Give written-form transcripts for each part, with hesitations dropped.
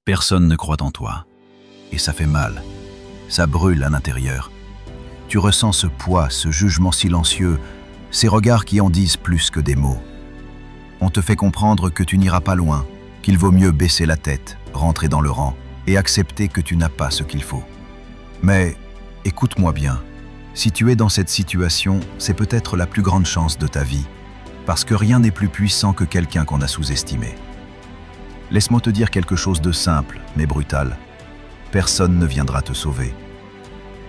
Personne ne croit en toi. Et ça fait mal. Ça brûle à l'intérieur. Tu ressens ce poids, ce jugement silencieux, ces regards qui en disent plus que des mots. On te fait comprendre que tu n'iras pas loin, qu'il vaut mieux baisser la tête, rentrer dans le rang et accepter que tu n'as pas ce qu'il faut. Mais écoute-moi bien, si tu es dans cette situation, c'est peut-être la plus grande chance de ta vie, parce que rien n'est plus puissant que quelqu'un qu'on a sous-estimé. Laisse-moi te dire quelque chose de simple, mais brutal. Personne ne viendra te sauver.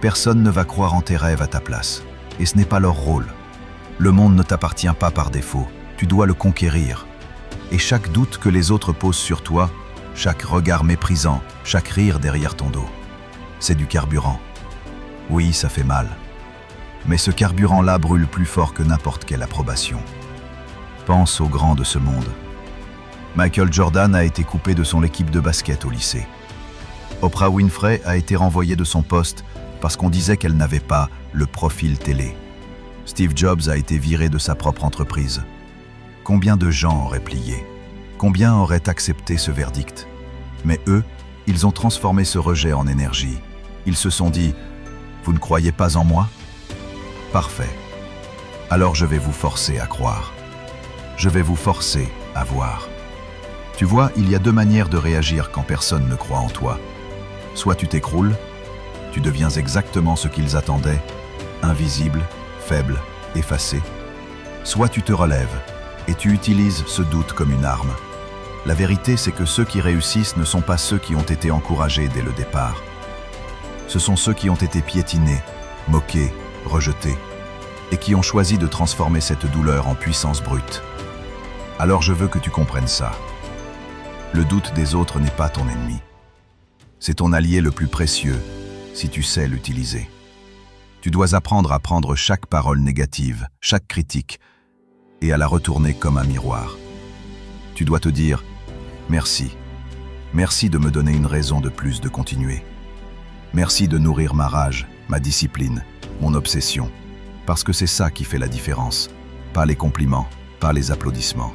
Personne ne va croire en tes rêves à ta place. Et ce n'est pas leur rôle. Le monde ne t'appartient pas par défaut. Tu dois le conquérir. Et chaque doute que les autres posent sur toi, chaque regard méprisant, chaque rire derrière ton dos, c'est du carburant. Oui, ça fait mal. Mais ce carburant-là brûle plus fort que n'importe quelle approbation. Pense aux grands de ce monde. Michael Jordan a été coupé de son équipe de basket au lycée. Oprah Winfrey a été renvoyée de son poste parce qu'on disait qu'elle n'avait pas le profil télé. Steve Jobs a été viré de sa propre entreprise. Combien de gens auraient plié? Combien auraient accepté ce verdict? Mais eux, ils ont transformé ce rejet en énergie. Ils se sont dit « Vous ne croyez pas en moi? Parfait. Alors je vais vous forcer à croire. Je vais vous forcer à voir. » Tu vois, il y a deux manières de réagir quand personne ne croit en toi. Soit tu t'écroules, tu deviens exactement ce qu'ils attendaient, invisible, faible, effacé. Soit tu te relèves et tu utilises ce doute comme une arme. La vérité, c'est que ceux qui réussissent ne sont pas ceux qui ont été encouragés dès le départ. Ce sont ceux qui ont été piétinés, moqués, rejetés, et qui ont choisi de transformer cette douleur en puissance brute. Alors je veux que tu comprennes ça. Le doute des autres n'est pas ton ennemi. C'est ton allié le plus précieux, si tu sais l'utiliser. Tu dois apprendre à prendre chaque parole négative, chaque critique, et à la retourner comme un miroir. Tu dois te dire « Merci. Merci de me donner une raison de plus de continuer. Merci de nourrir ma rage, ma discipline, mon obsession. Parce que c'est ça qui fait la différence. Pas les compliments, pas les applaudissements.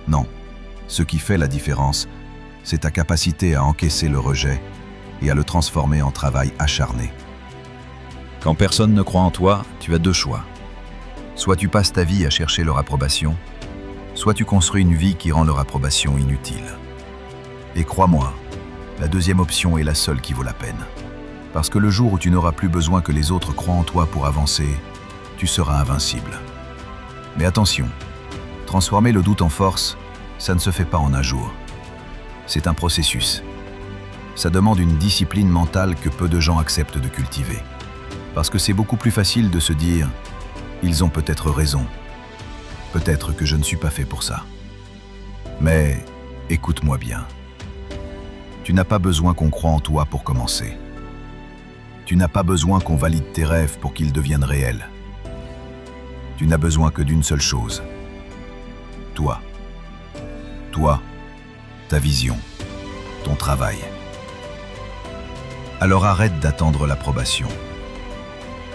Non. Ce qui fait la différence, c'est ta capacité à encaisser le rejet et à le transformer en travail acharné. Quand personne ne croit en toi, tu as deux choix. Soit tu passes ta vie à chercher leur approbation, soit tu construis une vie qui rend leur approbation inutile. Et crois-moi, la deuxième option est la seule qui vaut la peine. Parce que le jour où tu n'auras plus besoin que les autres croient en toi pour avancer, tu seras invincible. Mais attention, transformer le doute en force, ça ne se fait pas en un jour. C'est un processus. Ça demande une discipline mentale que peu de gens acceptent de cultiver. Parce que c'est beaucoup plus facile de se dire « Ils ont peut-être raison. Peut-être que je ne suis pas fait pour ça. » Mais écoute-moi bien. Tu n'as pas besoin qu'on croie en toi pour commencer. Tu n'as pas besoin qu'on valide tes rêves pour qu'ils deviennent réels. Tu n'as besoin que d'une seule chose. Toi. Toi, ta vision, ton travail. Alors arrête d'attendre l'approbation.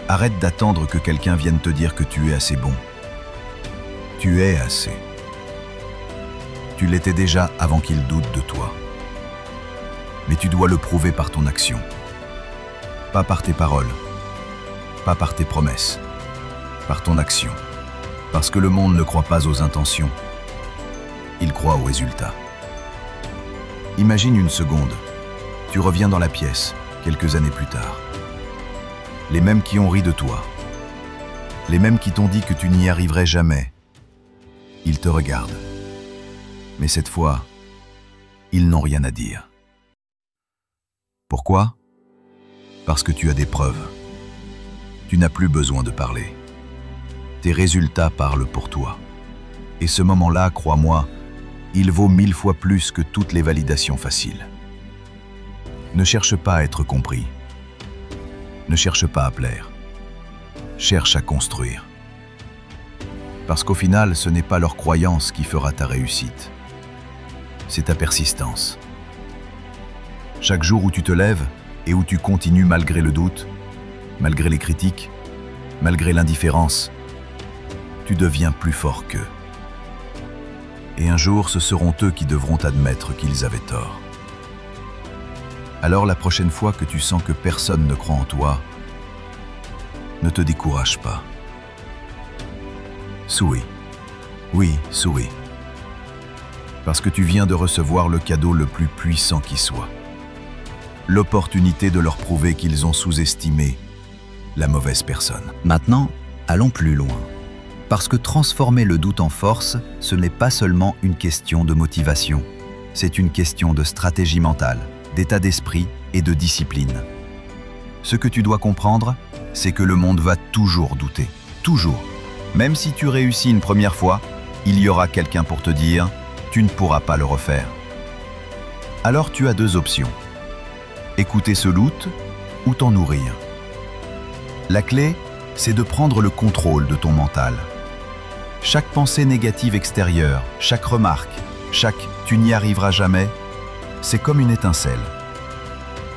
Arrête d'attendre que quelqu'un vienne te dire que tu es assez bon. Tu es assez. Tu l'étais déjà avant qu'il doute de toi. Mais tu dois le prouver par ton action. Pas par tes paroles, pas par tes promesses, par ton action. Parce que le monde ne croit pas aux intentions. Il croit aux résultats. Imagine une seconde. Tu reviens dans la pièce, quelques années plus tard. Les mêmes qui ont ri de toi. Les mêmes qui t'ont dit que tu n'y arriverais jamais. Ils te regardent. Mais cette fois, ils n'ont rien à dire. Pourquoi? Parce que tu as des preuves. Tu n'as plus besoin de parler. Tes résultats parlent pour toi. Et ce moment-là, crois-moi, il vaut 1000 fois plus que toutes les validations faciles. Ne cherche pas à être compris. Ne cherche pas à plaire. Cherche à construire. Parce qu'au final, ce n'est pas leur croyance qui fera ta réussite. C'est ta persistance. Chaque jour où tu te lèves et où tu continues malgré le doute, malgré les critiques, malgré l'indifférence, tu deviens plus fort qu'eux. Et un jour, ce seront eux qui devront admettre qu'ils avaient tort. Alors la prochaine fois que tu sens que personne ne croit en toi, ne te décourage pas. Souris. Oui, souris. Parce que tu viens de recevoir le cadeau le plus puissant qui soit. L'opportunité de leur prouver qu'ils ont sous-estimé la mauvaise personne. Maintenant, allons plus loin. Parce que transformer le doute en force, ce n'est pas seulement une question de motivation. C'est une question de stratégie mentale, d'état d'esprit et de discipline. Ce que tu dois comprendre, c'est que le monde va toujours douter. Toujours. Même si tu réussis une première fois, il y aura quelqu'un pour te dire « tu ne pourras pas le refaire ». Alors tu as deux options. Écouter ce doute ou t'en nourrir. La clé, c'est de prendre le contrôle de ton mental. Chaque pensée négative extérieure, chaque remarque, chaque « tu n'y arriveras jamais », c'est comme une étincelle.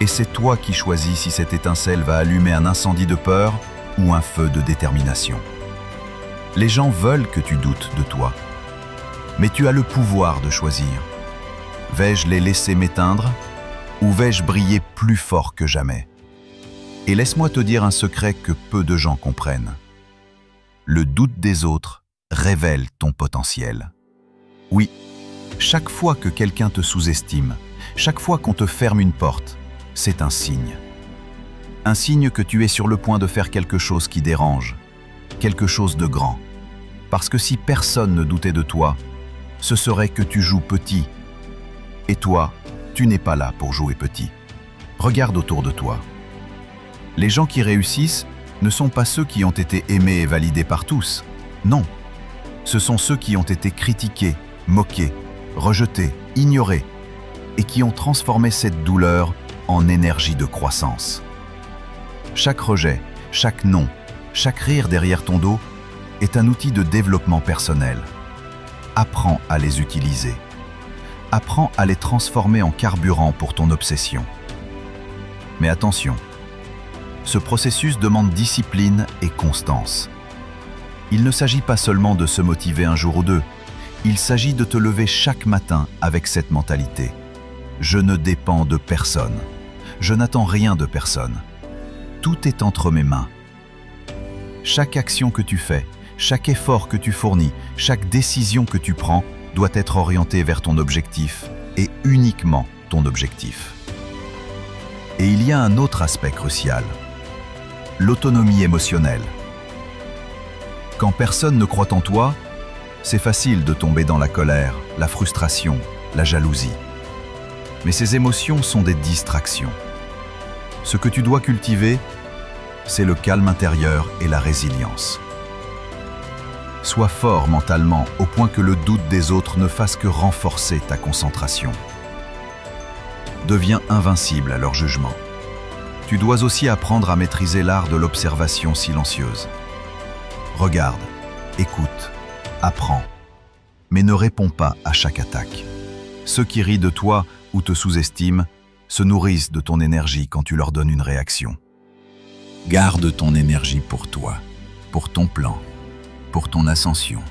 Et c'est toi qui choisis si cette étincelle va allumer un incendie de peur ou un feu de détermination. Les gens veulent que tu doutes de toi, mais tu as le pouvoir de choisir. Vais-je les laisser m'éteindre ou vais-je briller plus fort que jamais? Et laisse-moi te dire un secret que peu de gens comprennent. Le doute des autres révèle ton potentiel. Oui, chaque fois que quelqu'un te sous-estime, chaque fois qu'on te ferme une porte, c'est un signe. Un signe que tu es sur le point de faire quelque chose qui dérange, quelque chose de grand. Parce que si personne ne doutait de toi, ce serait que tu joues petit. Et toi, tu n'es pas là pour jouer petit. Regarde autour de toi. Les gens qui réussissent ne sont pas ceux qui ont été aimés et validés par tous. Non, ce sont ceux qui ont été critiqués, moqués, rejetés, ignorés, et qui ont transformé cette douleur en énergie de croissance. Chaque rejet, chaque non, chaque rire derrière ton dos est un outil de développement personnel. Apprends à les utiliser. Apprends à les transformer en carburant pour ton obsession. Mais attention, ce processus demande discipline et constance. Il ne s'agit pas seulement de se motiver un jour ou deux, il s'agit de te lever chaque matin avec cette mentalité. Je ne dépends de personne. Je n'attends rien de personne. Tout est entre mes mains. Chaque action que tu fais, chaque effort que tu fournis, chaque décision que tu prends doit être orientée vers ton objectif et uniquement ton objectif. Et il y a un autre aspect crucial, l'autonomie émotionnelle. Quand personne ne croit en toi, c'est facile de tomber dans la colère, la frustration, la jalousie. Mais ces émotions sont des distractions. Ce que tu dois cultiver, c'est le calme intérieur et la résilience. Sois fort mentalement au point que le doute des autres ne fasse que renforcer ta concentration. Deviens invincible à leur jugement. Tu dois aussi apprendre à maîtriser l'art de l'observation silencieuse. Regarde, écoute, apprends, mais ne réponds pas à chaque attaque. Ceux qui rient de toi ou te sous-estiment se nourrissent de ton énergie quand tu leur donnes une réaction. Garde ton énergie pour toi, pour ton plan, pour ton ascension.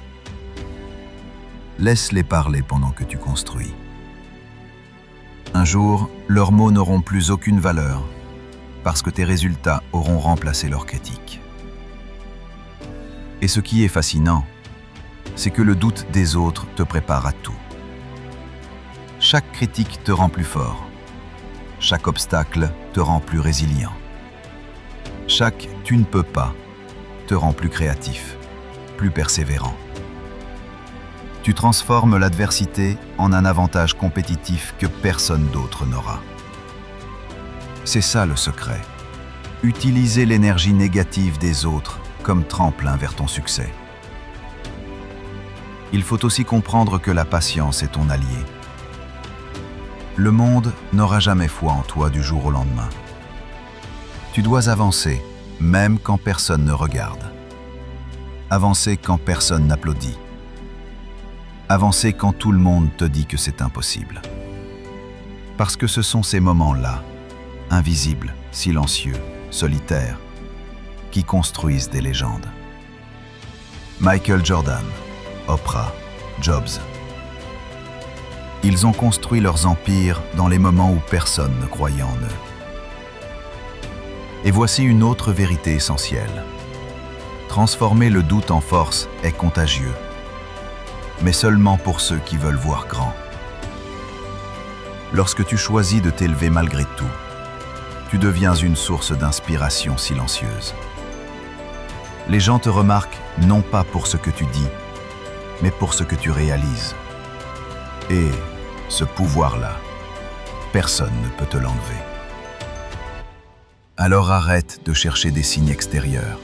Laisse-les parler pendant que tu construis. Un jour, leurs mots n'auront plus aucune valeur parce que tes résultats auront remplacé leurs critiques. Et ce qui est fascinant, c'est que le doute des autres te prépare à tout. Chaque critique te rend plus fort. Chaque obstacle te rend plus résilient. Chaque « tu ne peux pas » te rend plus créatif, plus persévérant. Tu transformes l'adversité en un avantage compétitif que personne d'autre n'aura. C'est ça le secret. Utiliser l'énergie négative des autres comme tremplin vers ton succès. Il faut aussi comprendre que la patience est ton allié. Le monde n'aura jamais foi en toi du jour au lendemain. Tu dois avancer, même quand personne ne regarde. Avancer quand personne n'applaudit. Avancer quand tout le monde te dit que c'est impossible. Parce que ce sont ces moments-là, invisibles, silencieux, solitaires, qui construisent des légendes. Michael Jordan, Oprah, Jobs. Ils ont construit leurs empires dans les moments où personne ne croyait en eux. Et voici une autre vérité essentielle. Transformer le doute en force est contagieux, mais seulement pour ceux qui veulent voir grand. Lorsque tu choisis de t'élever malgré tout, tu deviens une source d'inspiration silencieuse. Les gens te remarquent non pas pour ce que tu dis, mais pour ce que tu réalises. Et ce pouvoir-là, personne ne peut te l'enlever. Alors arrête de chercher des signes extérieurs.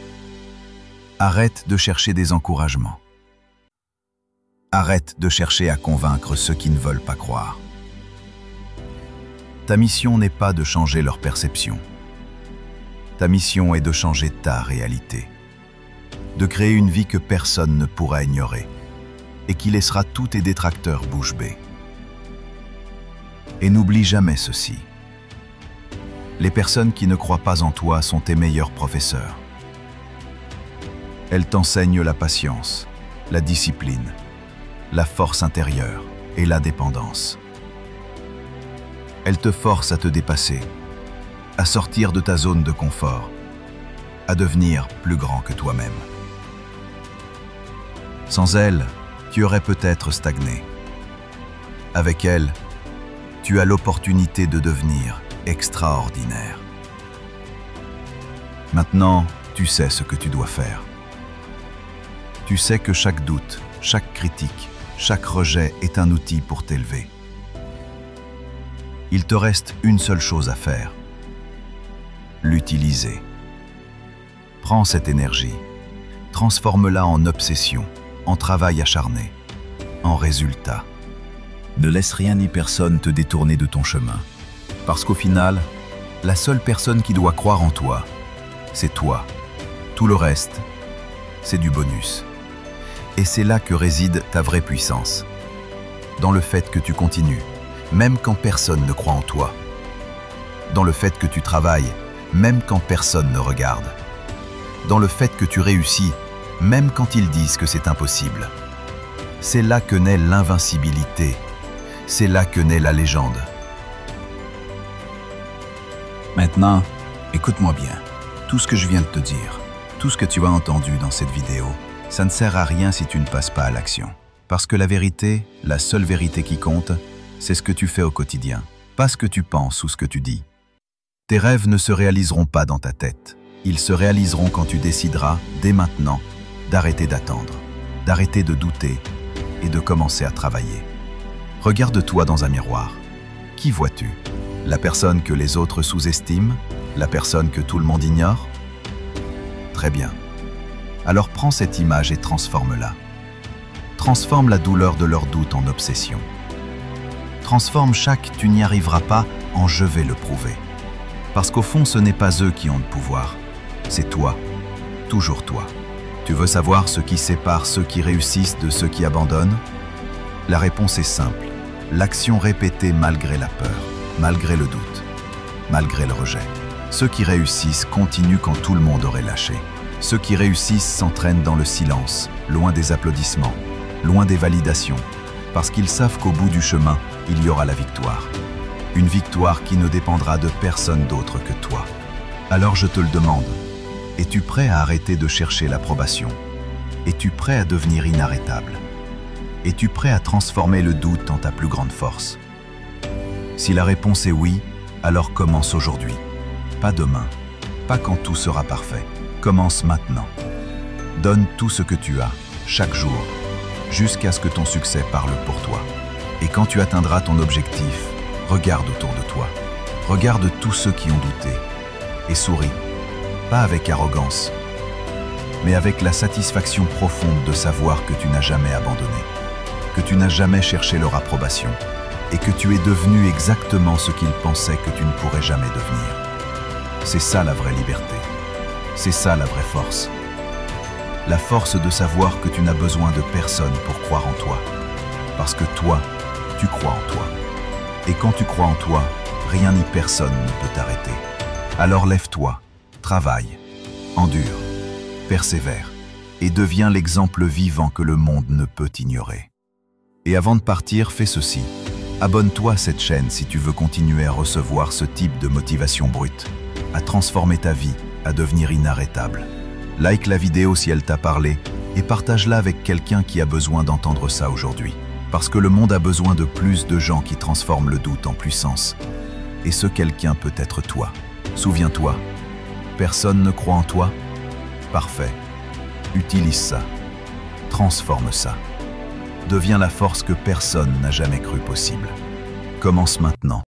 Arrête de chercher des encouragements. Arrête de chercher à convaincre ceux qui ne veulent pas croire. Ta mission n'est pas de changer leur perception. Ta mission est de changer ta réalité. De créer une vie que personne ne pourra ignorer et qui laissera tous tes détracteurs bouche bée. Et n'oublie jamais ceci. Les personnes qui ne croient pas en toi sont tes meilleurs professeurs. Elles t'enseignent la patience, la discipline, la force intérieure et la dépendance. Elles te forcent à te dépasser, à sortir de ta zone de confort, à devenir plus grand que toi-même. Sans elles, tu aurais peut-être stagné. Avec elles, tu as l'opportunité de devenir extraordinaire. Maintenant, tu sais ce que tu dois faire. Tu sais que chaque doute, chaque critique, chaque rejet est un outil pour t'élever. Il te reste une seule chose à faire. L'utiliser. Prends cette énergie, transforme-la en obsession, en travail acharné, en résultat. Ne laisse rien ni personne te détourner de ton chemin. Parce qu'au final, la seule personne qui doit croire en toi, c'est toi. Tout le reste, c'est du bonus. Et c'est là que réside ta vraie puissance. Dans le fait que tu continues, même quand personne ne croit en toi. Dans le fait que tu travailles, même quand personne ne regarde. Dans le fait que tu réussis, même quand ils disent que c'est impossible. C'est là que naît l'invincibilité. C'est là que naît la légende. Maintenant, écoute-moi bien. Tout ce que je viens de te dire, tout ce que tu as entendu dans cette vidéo, ça ne sert à rien si tu ne passes pas à l'action. Parce que la vérité, la seule vérité qui compte, c'est ce que tu fais au quotidien, pas ce que tu penses ou ce que tu dis. Tes rêves ne se réaliseront pas dans ta tête. Ils se réaliseront quand tu décideras, dès maintenant, d'arrêter d'attendre, d'arrêter de douter et de commencer à travailler. Regarde-toi dans un miroir. Qui vois-tu? La personne que les autres sous-estiment? La personne que tout le monde ignore? Très bien. Alors prends cette image et transforme-la. Transforme la douleur de leur doute en obsession. Transforme chaque « tu n'y arriveras pas » en « je vais le prouver ». Parce qu'au fond, ce n'est pas eux qui ont le pouvoir. C'est toi, toujours toi. Tu veux savoir ce qui sépare ceux qui réussissent de ceux qui abandonnent? La réponse est simple. L'action répétée malgré la peur, malgré le doute, malgré le rejet. Ceux qui réussissent continuent quand tout le monde aurait lâché. Ceux qui réussissent s'entraînent dans le silence, loin des applaudissements, loin des validations, parce qu'ils savent qu'au bout du chemin, il y aura la victoire. Une victoire qui ne dépendra de personne d'autre que toi. Alors je te le demande, es-tu prêt à arrêter de chercher l'approbation? Es-tu prêt à devenir inarrêtable? Es-tu prêt à transformer le doute en ta plus grande force? Si la réponse est oui, alors commence aujourd'hui. Pas demain, pas quand tout sera parfait. Commence maintenant. Donne tout ce que tu as, chaque jour, jusqu'à ce que ton succès parle pour toi. Et quand tu atteindras ton objectif, regarde autour de toi. Regarde tous ceux qui ont douté. Et souris, pas avec arrogance, mais avec la satisfaction profonde de savoir que tu n'as jamais abandonné, que tu n'as jamais cherché leur approbation, et que tu es devenu exactement ce qu'ils pensaient que tu ne pourrais jamais devenir. C'est ça la vraie liberté. C'est ça la vraie force. La force de savoir que tu n'as besoin de personne pour croire en toi. Parce que toi, tu crois en toi. Et quand tu crois en toi, rien ni personne ne peut t'arrêter. Alors lève-toi, travaille, endure, persévère et deviens l'exemple vivant que le monde ne peut ignorer. Et avant de partir, fais ceci. Abonne-toi à cette chaîne si tu veux continuer à recevoir ce type de motivation brute, à transformer ta vie, à devenir inarrêtable. Like la vidéo si elle t'a parlé et partage-la avec quelqu'un qui a besoin d'entendre ça aujourd'hui. Parce que le monde a besoin de plus de gens qui transforment le doute en puissance. Et ce quelqu'un peut être toi. Souviens-toi, personne ne croit en toi? Parfait. Utilise ça. Transforme ça. Deviens la force que personne n'a jamais cru possible. Commence maintenant.